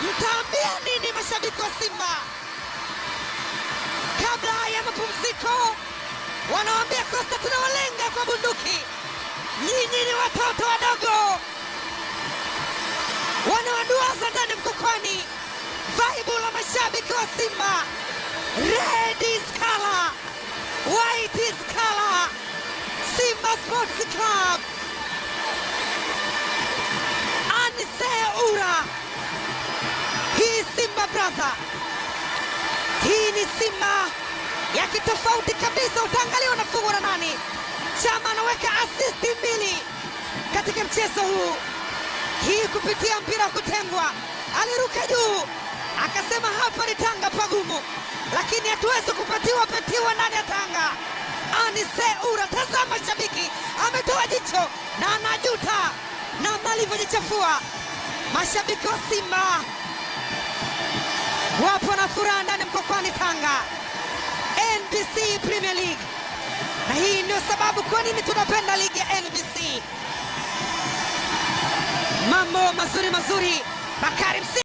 Mtaambia nini mashabiki wa Simba? Kabla ya mapumziko wanawaambia Costa tunawalenga kwa bunduki. Nyinyi ni watoto wadogo. Wanawaduaza ndani mkokwani. Vibe la mashabiki wa Simba. Red is color, white is color. Simba Sports Club. Anise Ura. Hii Simba brother. Hii ni Simba ya kitofauti kabisa. Utaangalia wanafungwa na nani. Chama anaweka asisti 2 katika mchezo huu. Hii kupitia mpira wa kutengwa. Aliruka juu akasema hapa ni Tanga pagumu, lakini hatuwezi kupatiwa ndani ya Tanga. Anise Ura, tazama shabiki ametoa jicho na anajuta namna alivyojichafua. Mashabiki wa Simba wapo na furaha ndani mkokwani Tanga. NBC Premier League, na hii ndio sababu kwa nini tunapenda ligi ya NBC. Mambo mazuri Bakari